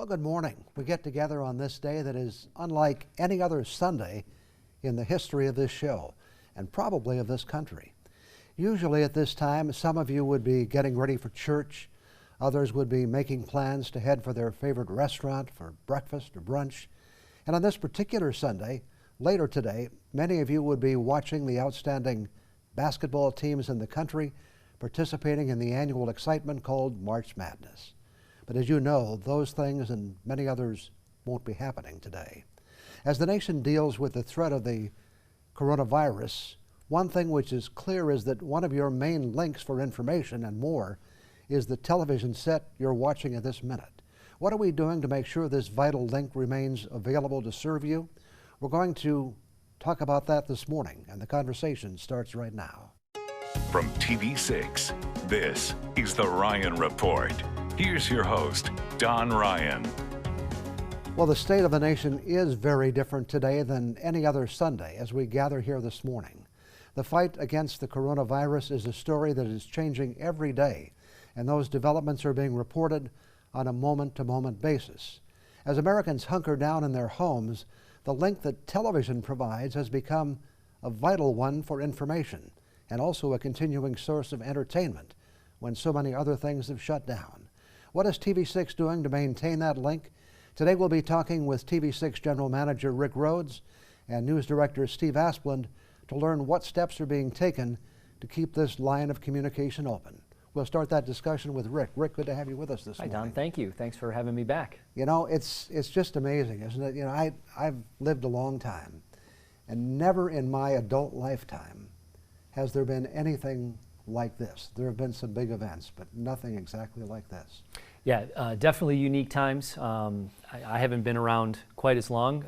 Well, good morning. We get together on this day that is unlike any other Sunday in the history of this show, and probably of this country. Usually at this time, some of you would be getting ready for church, others would be making plans to head for their favorite restaurant for breakfast or brunch. And on this particular Sunday, later today, many of you would be watching the outstanding basketball teams in the country participating in the annual excitement called March Madness. But as you know, those things and many others won't be happening today. As the nation deals with the threat of the coronavirus, one thing which is clear is that one of your main links for information and more is the television set you're watching at this minute. What are we doing to make sure this vital link remains available to serve you? We're going to talk about that this morning, and the conversation starts right now. From TV6, this is The Ryan Report. Here's your host, Don Ryan. Well, the state of the nation is very different today than any other Sunday as we gather here this morning. The fight against the coronavirus is a story that is changing every day, and those developments are being reported on a moment-to-moment basis. As Americans hunker down in their homes, the link that television provides has become a vital one for information and also a continuing source of entertainment when so many other things have shut down. What is TV6 doing to maintain that link? Today we'll be talking with TV6 General Manager Rick Rhodes and News Director Steve Asplund to learn what steps are being taken to keep this line of communication open. We'll start that discussion with Rick. Rick, good to have you with us this morning. Hi, Don. Thank you. Thanks for having me back. You know, it's just amazing, isn't it? You know, I've lived a long time, and never in my adult lifetime has there been anything like this. There have been some big events, but nothing exactly like this. Yeah, definitely unique times. I haven't been around quite as long,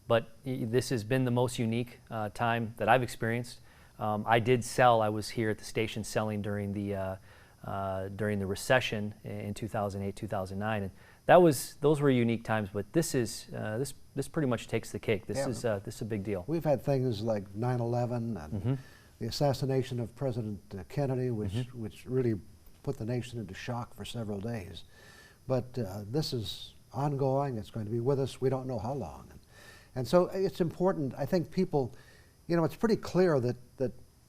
but this has been the most unique time that I've experienced. I was here at the station selling during the recession in 2008, 2009, and those were unique times. But this pretty much takes the cake. This is a big deal. We've had things like 9/11 and the assassination of President Kennedy, which really put the nation into shock for several days. But this is ongoing. It's going to be with us. We don't know how long. And so it's important. I think people, you know, it's pretty clear that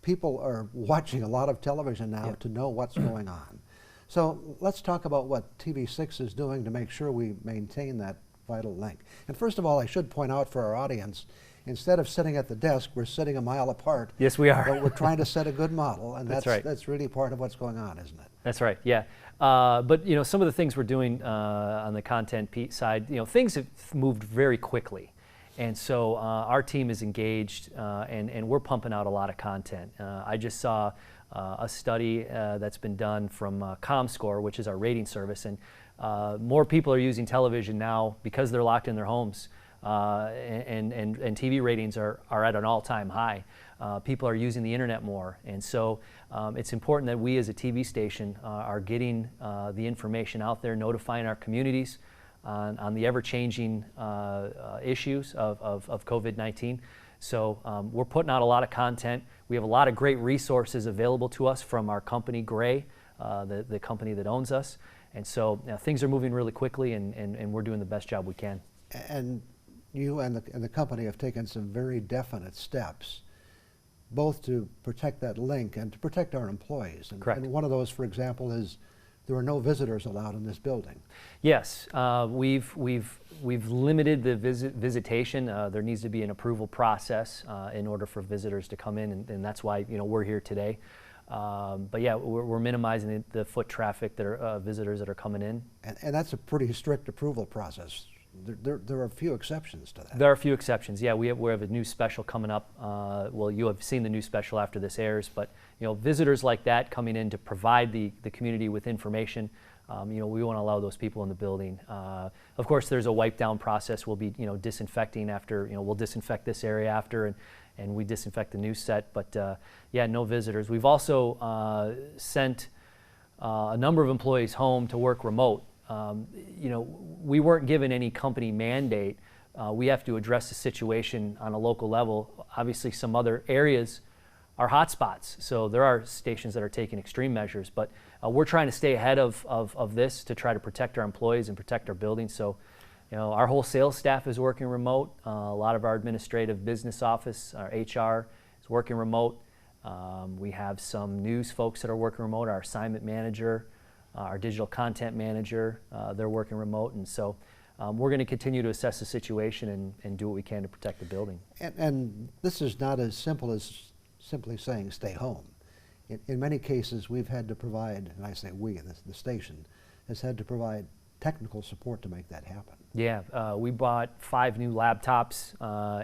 people are watching a lot of television now to know what's going on. So let's talk about what TV6 is doing to make sure we maintain that vital link. And first of all, I should point out for our audience, instead of sitting at the desk, we're sitting a mile apart. Yes, we are. But we're trying to set a good model, and that's right. That's really part of what's going on, isn't it? That's right. Yeah. But you know, some of the things we're doing on the content side, you know, things have moved very quickly, and so our team is engaged, and we're pumping out a lot of content. I just saw a study that's been done from ComScore, which is our rating service, and more people are using television now because they're locked in their homes. And TV ratings are at an all-time high. People are using the internet more, and so it's important that we as a TV station are getting the information out there, notifying our communities on the ever-changing issues of COVID-19. So we're putting out a lot of content. We have a lot of great resources available to us from our company, Gray, the company that owns us. And so things are moving really quickly, and we're doing the best job we can. And you and the company have taken some very definite steps, both to protect that link and to protect our employees. Correct. And one of those, for example, is there are no visitors allowed in this building. Yes, we've limited the visitation. There needs to be an approval process in order for visitors to come in, and that's why we're here today. But yeah, we're minimizing the foot traffic that are visitors that are coming in. And that's a pretty strict approval process. There are a few exceptions to that. There are a few exceptions. Yeah, we have a new special coming up. Well, you have seen the new special after this airs, but visitors like that coming in to provide the community with information. We want to allow those people in the building. Of course, there's a wipe down process. We'll be disinfecting after. We'll disinfect this area after, and we disinfect the new set. But yeah, no visitors. We've also sent a number of employees home to work remote. We weren't given any company mandate. We have to address the situation on a local level. Obviously, some other areas are hot spots. So there are stations that are taking extreme measures, but we're trying to stay ahead of this to try to protect our employees and protect our buildings. So, our whole sales staff is working remote. A lot of our administrative business office, our HR, is working remote. We have some news folks that are working remote, our assignment manager, our digital content manager, they're working remote. And so we're going to continue to assess the situation and do what we can to protect the building. And this is not as simple as simply saying stay home. In many cases, we've had to provide, and I say we, the station, has had to provide technical support to make that happen. Yeah, we bought 5 new laptops,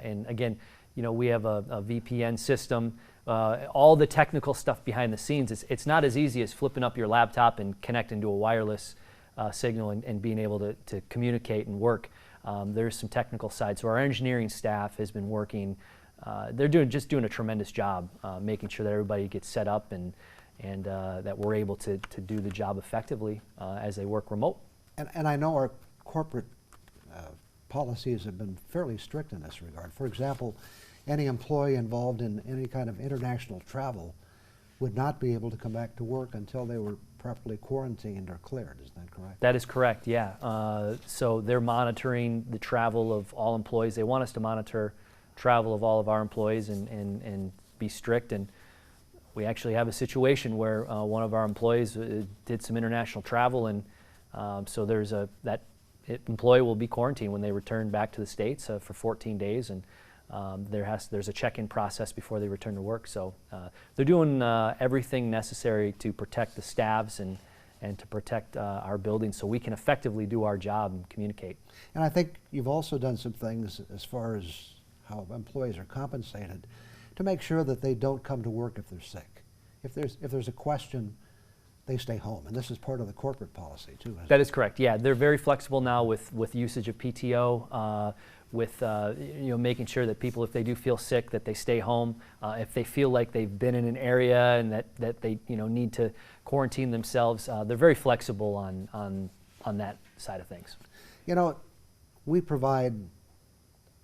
and again, we have a VPN system. All the technical stuff behind the scenes, it's not as easy as flipping up your laptop and connecting to a wireless signal and being able to communicate and work. There's some technical side. So our engineering staff has been working. They're just doing a tremendous job making sure that everybody gets set up and that we're able to do the job effectively as they work remote. And I know our corporate policies have been fairly strict in this regard. For example, any employee involved in any kind of international travel would not be able to come back to work until they were properly quarantined or cleared. Is that correct? That is correct, yeah. So they're monitoring the travel of all employees. They want us to monitor travel of all of our employees and be strict. And we actually have a situation where one of our employees did some international travel, and so that employee will be quarantined when they return back to the States for 14 days, and there's a check-in process before they return to work. So they're doing everything necessary to protect the staffs and to protect our buildings so we can effectively do our job and communicate. And I think you've also done some things as far as how employees are compensated to make sure that they don't come to work if they're sick. If there's a question, they stay home, and this is part of the corporate policy too. That is correct. Yeah, they're very flexible now with usage of PTO, with making sure that people, if they do feel sick, that they stay home. If they feel like they've been in an area and that they need to quarantine themselves, they're very flexible on that side of things. We provide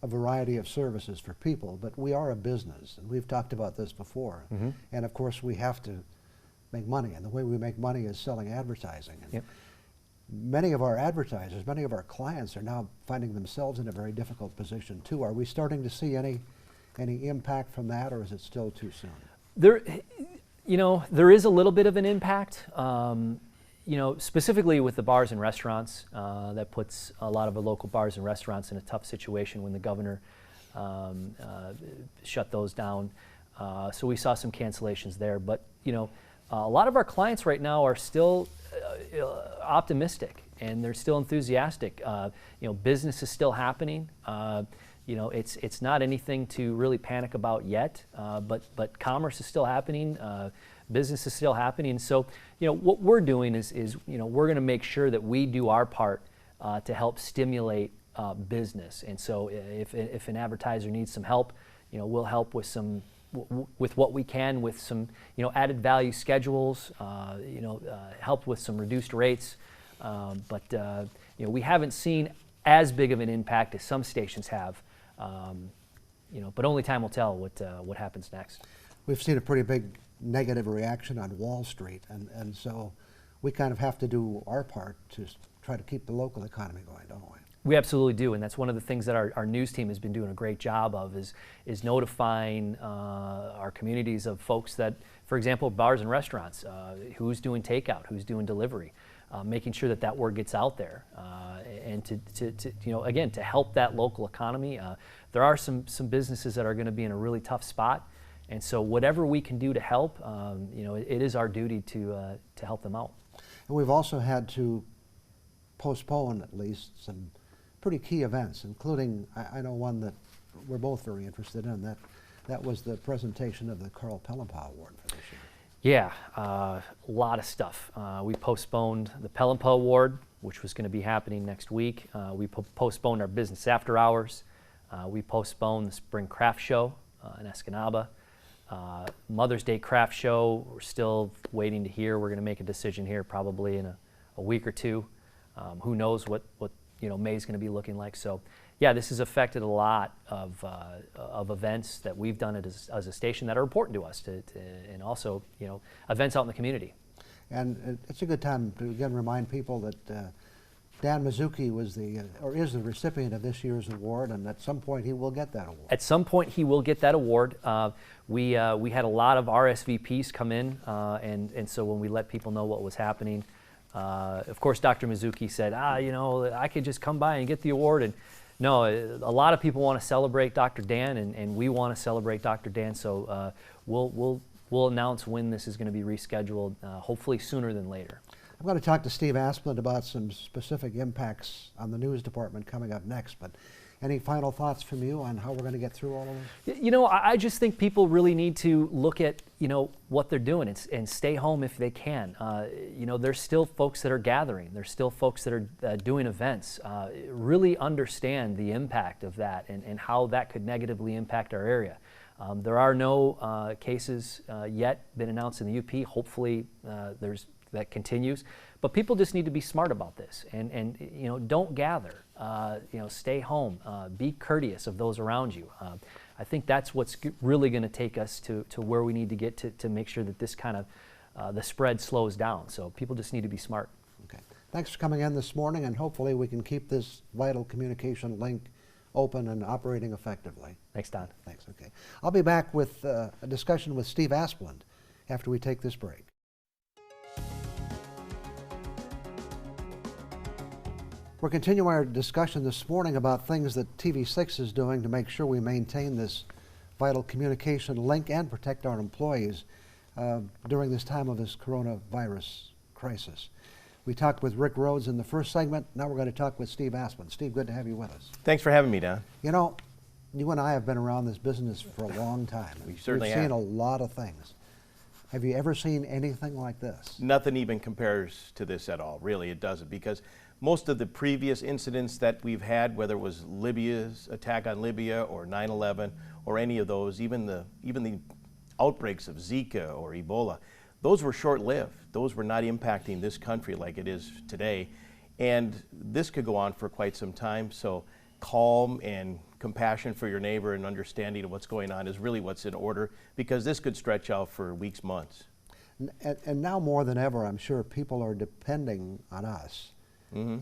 a variety of services for people, but we are a business, and we've talked about this before. Mm-hmm. And of course, we have to make money, and the way we make money is selling advertising. And yep. Many of our advertisers, many of our clients are now finding themselves in a very difficult position too. Are we starting to see any impact from that, or is it still too soon? There is a little bit of an impact. Specifically with the bars and restaurants, that puts a lot of the local bars and restaurants in a tough situation when the governor shut those down. So we saw some cancellations there, but a lot of our clients right now are still optimistic, and they're still enthusiastic. Business is still happening. It's not anything to really panic about yet, but commerce is still happening. Business is still happening. So, what we're doing is we're going to make sure that we do our part to help stimulate business. And so, if an advertiser needs some help, we'll help with with what we can, with some added value schedules, help with some reduced rates. But we haven't seen as big of an impact as some stations have. But only time will tell what happens next. We've seen a pretty big negative reaction on Wall Street, and so we kind of have to do our part to try to keep the local economy going, don't we? We absolutely do, and that's one of the things that our news team has been doing a great job of is notifying our communities of folks that, for example, bars and restaurants, who's doing takeout, who's doing delivery, making sure that word gets out there, and to help that local economy. There are some businesses that are going to be in a really tough spot. And so whatever we can do to help, it is our duty to help them out. And we've also had to postpone at least some pretty key events, including, I know one that we're both very interested in, that was the presentation of the Carl Pellenpah Award for this year. Yeah, a lot of stuff. We postponed the Pellenpah Award, which was going to be happening next week. We postponed our Business After Hours. We postponed the Spring Craft Show in Escanaba. Mother's Day Craft Show, we're still waiting to hear. We're going to make a decision here probably in a week or two. Who knows what May is going to be looking like. So, yeah, this has affected a lot of events that we've done as a station that are important to us, and also, events out in the community. And it's a good time to again remind people that Dan Mizuki was is the recipient of this year's award, and at some point he will get that award. At some point he will get that award. We had a lot of RSVPs come in, and so when we let people know what was happening, of course Dr. Mizuki said, I could just come by and get the award. And no, a lot of people want to celebrate Dr. Dan, and we want to celebrate Dr. Dan. So we'll announce when this is going to be rescheduled, hopefully sooner than later. I'm going to talk to Steve Asplund about some specific impacts on the news department coming up next, but any final thoughts from you on how we're going to get through all of this? I just think people really need to look at, what they're doing and stay home if they can. There's still folks that are gathering. There's still folks that are doing events. Really understand the impact of that and how that could negatively impact our area. There are no cases yet been announced in the UP. Hopefully that continues, but people just need to be smart about this and don't gather. Stay home. Be courteous of those around you. I think that's what's really going to take us to where we need to get to make sure that this kind of the spread slows down. So people just need to be smart. Okay. Thanks for coming in this morning, and hopefully we can keep this vital communication link open and operating effectively. Thanks, Don. Thanks. Okay. I'll be back with a discussion with Steve Asplund after we take this break. We're continuing our discussion this morning about things that TV6 is doing to make sure we maintain this vital communication link and protect our employees during this time of this coronavirus crisis. We talked with Rick Rhodes in the first segment. Now we're going to talk with Steve Asplund. Steve, good to have you with us. Thanks for having me, Don. You and I have been around this business for a long time. We certainly We've have. seen a lot of things. Have you ever seen anything like this? Nothing even compares to this at all. Really, it doesn't, because most of the previous incidents that we've had, whether it was Libya's attack on Libya or 9/11 or any of those, even the outbreaks of Zika or Ebola, those were short-lived. Those were not impacting this country like it is today. And this could go on for quite some time. So calm and compassion for your neighbor and understanding of what's going on is really what's in order, because this could stretch out for weeks, months. And now more than ever, I'm sure people are depending on us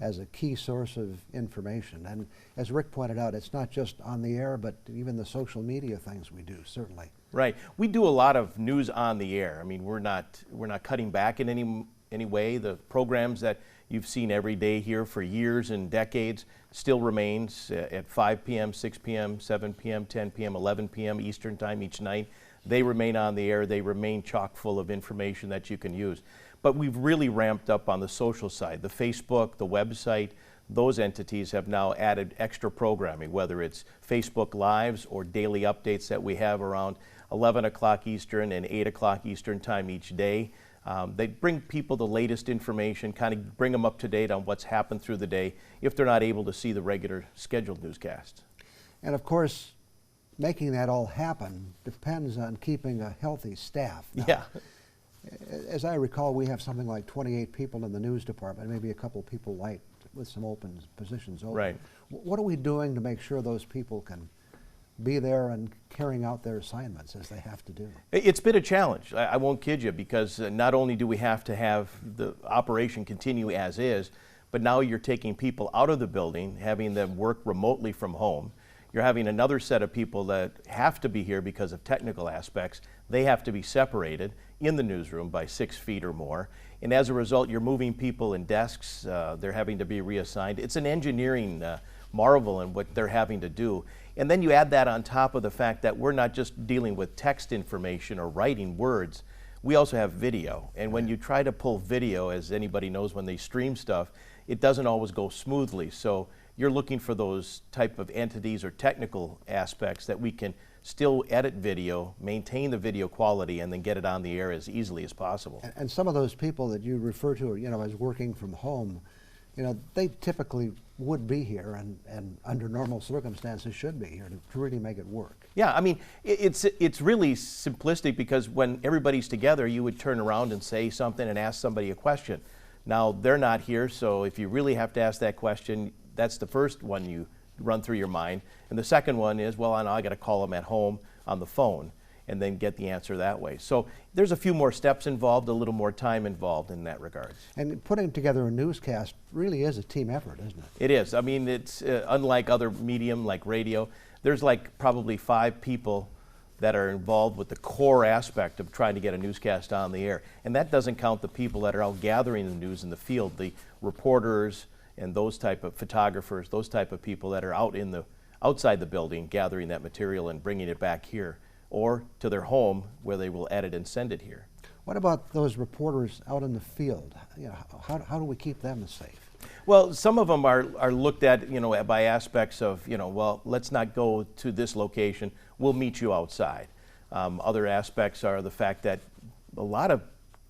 as a key source of information. And as Rick pointed out, it's not just on the air, but even the social media things we do, certainly. Right. We do a lot of news on the air. I mean, we're not cutting back in any way. The programs that you've seen every day here for years and decades still remains at 5 p.m., 6 p.m., 7 p.m., 10 p.m., 11 p.m. Eastern Time each night. They remain on the air. They remain chock full of information that you can use. But we've really ramped up on the social side. The Facebook, the website, those entities have now added extra programming, whether it's Facebook Lives or daily updates that we have around 11 o'clock Eastern and 8 o'clock Eastern Time each day. They bring people the latest information, kind of bring them up to date on what's happened through the day if they're not able to see the regular scheduled newscasts. And of course, making that all happen depends on keeping a healthy staff. Now, Yeah. As I recall, we have something like 28 people in the news department, maybe a couple people light with some open positions open. Right. What are we doing to make sure those people can be there and carrying out their assignments as they have to do? It's been a challenge, I won't kid you, because not only do we have to have the operation continue as is, but now you're taking people out of the building, having them work remotely from home. You're having another set of people that have to be here because of technical aspects. They have to be separated in the newsroom by 6 feet or more. And as a result, you're moving people in desks. They're having to be reassigned. It's an engineering marvel in what they're having to do. And then you add that on top of the fact that we're not just dealing with text information or writing words. We also have video. And when you try to pull video, as anybody knows when they stream stuff, it doesn't always go smoothly. So you're looking for those type of entities or technical aspects that we can still edit video, maintain the video quality, and then get it on the air as easily as possible. And some of those people that you refer to, as working from home, they typically would be here and under normal circumstances should be here to really make it work. Yeah, I mean, it's really simplistic, because when everybody's together, you would turn around and say something and ask somebody a question. Now, they're not here, so if you really have to ask that question, That's the first one you run through your mind. And the second one is, well, I got to call them at home on the phone and then get the answer that way. So there's a few more steps involved, a little more time involved in that regard. And putting together a newscast really is a team effort, isn't it? It is. I mean, it's unlike other medium like radio. There's like probably 5 people that are involved with the core aspect of trying to get a newscast on the air. And that doesn't count the people that are out gathering the news in the field, the reporters and those type of photographers, those type of people that are outside the building gathering that material and bringing it back here or to their home where they will edit and send it here. What about those reporters out in the field? You know, how do we keep them safe? Well, some of them are looked at, by aspects of, well, let's not go to this location. We'll meet you outside. Other aspects are the fact that a lot of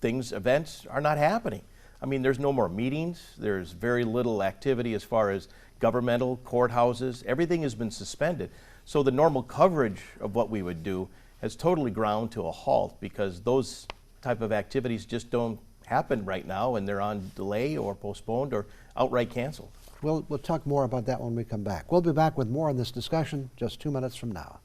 events are not happening. I mean, there's no more meetings. There's very little activity as far as governmental, courthouses. Everything has been suspended. So the normal coverage of what we would do has totally ground to a halt because those type of activities just don't happen right now, and they're on delay or postponed or outright canceled. We'll talk more about that when we come back. We'll be back with more on this discussion just 2 minutes from now.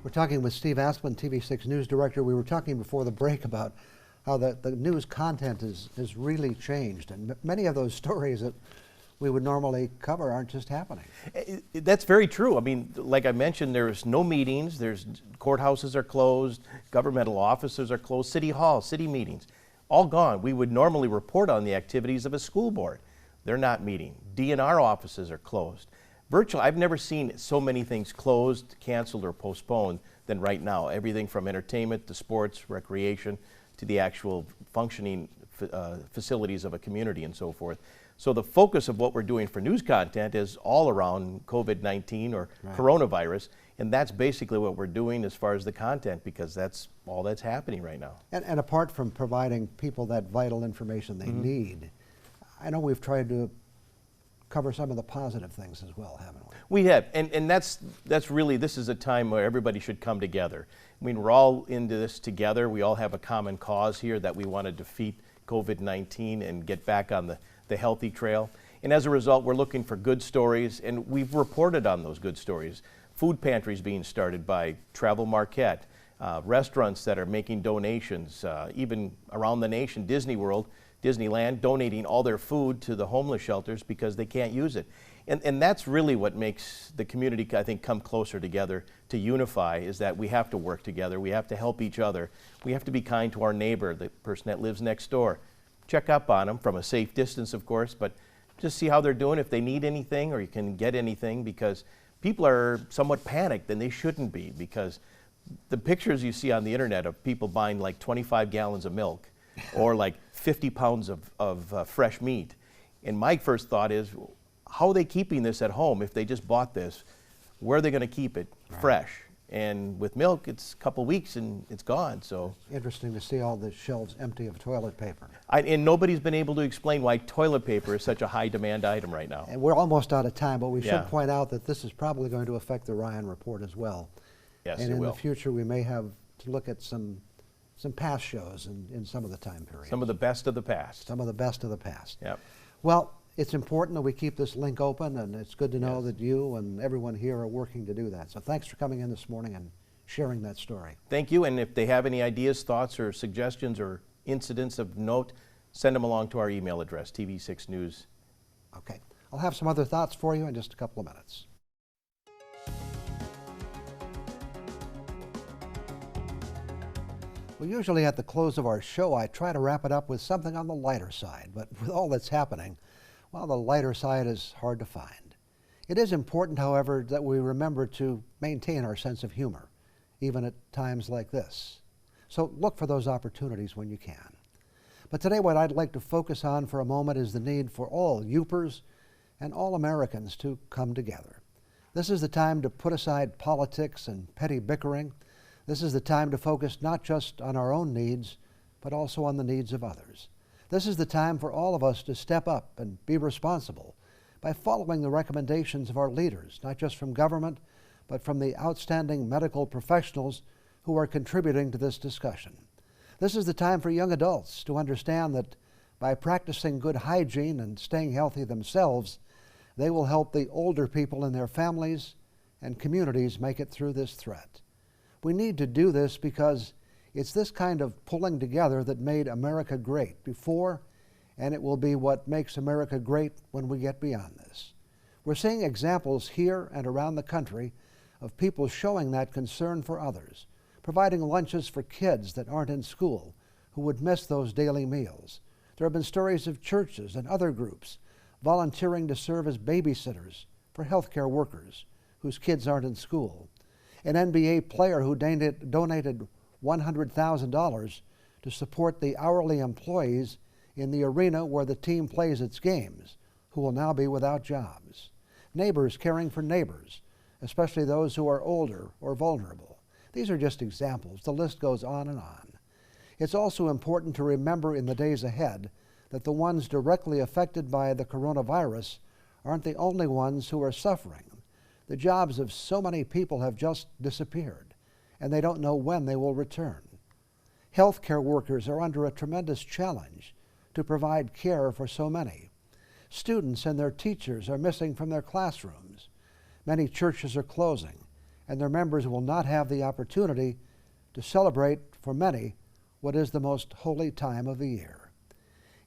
We're talking with Steve Asplund, TV6 News Director. We were talking before the break about how the news content has really changed, and many of those stories that we would normally cover aren't just happening. That's very true. I mean, like I mentioned, there's no meetings, courthouses are closed, governmental offices are closed, city hall, city meetings, all gone. We would normally report on the activities of a school board. They're not meeting. DNR offices are closed. I've never seen so many things closed, canceled, or postponed than right now. Everything from entertainment to sports, recreation, to the actual functioning facilities of a community and so forth. So the focus of what we're doing for news content is all around COVID-19 or coronavirus, and that's basically what we're doing as far as the content, because that's all that's happening right now. And apart from providing people that vital information they need, I know we've tried to cover some of the positive things as well, haven't we? We have, and that's really, this is a time where everybody should come together. I mean, we're all into this together. We all have a common cause here that we want to defeat COVID-19 and get back on the healthy trail. And as a result, we're looking for good stories, and we've reported on those good stories. Food pantries being started by Travel Marquette, restaurants that are making donations, even around the nation, Disney World, Disneyland, donating all their food to the homeless shelters because they can't use it. And that's really what makes the community, I think, come closer together to unify, is that we have to work together. We have to help each other. We have to be kind to our neighbor, the person that lives next door. Check up on them from a safe distance, of course, but just see how they're doing, if they need anything or you can get anything, because people are somewhat panicked, and they shouldn't be, because the pictures you see on the internet of people buying like 25 gallons of milk or like 50 pounds of fresh meat. And my first thought is, how are they keeping this at home? If they just bought this, where are they going to keep it fresh? And with milk, it's a couple weeks and it's gone. So interesting to see all the shelves empty of toilet paper. And nobody's been able to explain why toilet paper is such a high demand item right now. And we're almost out of time, but we should point out that this is probably going to affect the Ryan Report as well. Yes, and it in will. the future, we may have to look at some past shows in some of the time periods. Some of the best of the past. Some of the best of the past. Yep. Well, it's important that we keep this link open, and it's good to know that you and everyone here are working to do that. So thanks for coming in this morning and sharing that story. Thank you, and if they have any ideas, thoughts, or suggestions or incidents of note, send them along to our email address, TV6News. Okay. I'll have some other thoughts for you in just a couple of minutes. Well, usually at the close of our show, I try to wrap it up with something on the lighter side, but with all that's happening, well, the lighter side is hard to find. It is important, however, that we remember to maintain our sense of humor, even at times like this. So look for those opportunities when you can. But today what I'd like to focus on for a moment is the need for all Yoopers and all Americans to come together. This is the time to put aside politics and petty bickering. This is the time to focus not just on our own needs, but also on the needs of others. This is the time for all of us to step up and be responsible by following the recommendations of our leaders, not just from government, but from the outstanding medical professionals who are contributing to this discussion. This is the time for young adults to understand that By practicing good hygiene and staying healthy themselves, they will help the older people in their families and communities make it through this threat. We need to do this because it's this kind of pulling together that made America great before, and it will be what makes America great when we get beyond this. We're seeing examples here and around the country of people showing that concern for others, providing lunches for kids that aren't in school who would miss those daily meals. There have been stories of churches and other groups volunteering to serve as babysitters for healthcare workers whose kids aren't in school. An NBA player who donated $100,000 to support the hourly employees in the arena where the team plays its games, who will now be without jobs. Neighbors caring for neighbors, especially those who are older or vulnerable. These are just examples. The list goes on and on. It's also important to remember in the days ahead that the ones directly affected by the coronavirus aren't the only ones who are suffering. The jobs of so many people have just disappeared, and they don't know when they will return. Healthcare workers are under a tremendous challenge to provide care for so many. Students and their teachers are missing from their classrooms. Many churches are closing, and their members will not have the opportunity to celebrate, for many, what is the most holy time of the year.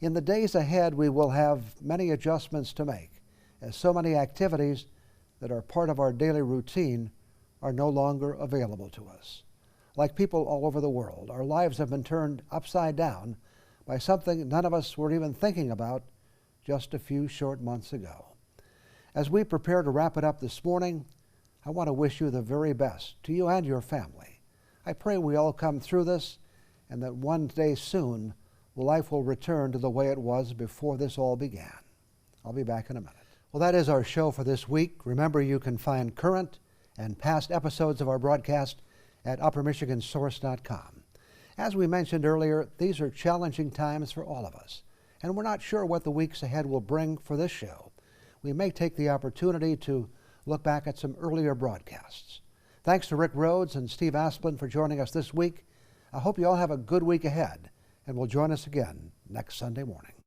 In the days ahead, we will have many adjustments to make, as so many activities that are part of our daily routine are no longer available to us. Like people all over the world, our lives have been turned upside down by something none of us were even thinking about just a few short months ago. As we prepare to wrap it up this morning, I want to wish you the very best, to you and your family. I pray we all come through this, and that one day soon, life will return to the way it was before this all began. I'll be back in a minute. Well, that is our show for this week. Remember, you can find current and past episodes of our broadcast at uppermichigansource.com. As we mentioned earlier, these are challenging times for all of us, and we're not sure what the weeks ahead will bring for this show. We may take the opportunity to look back at some earlier broadcasts. Thanks to Rick Rhodes and Steve Asplin for joining us this week. I hope you all have a good week ahead, and will join us again next Sunday morning.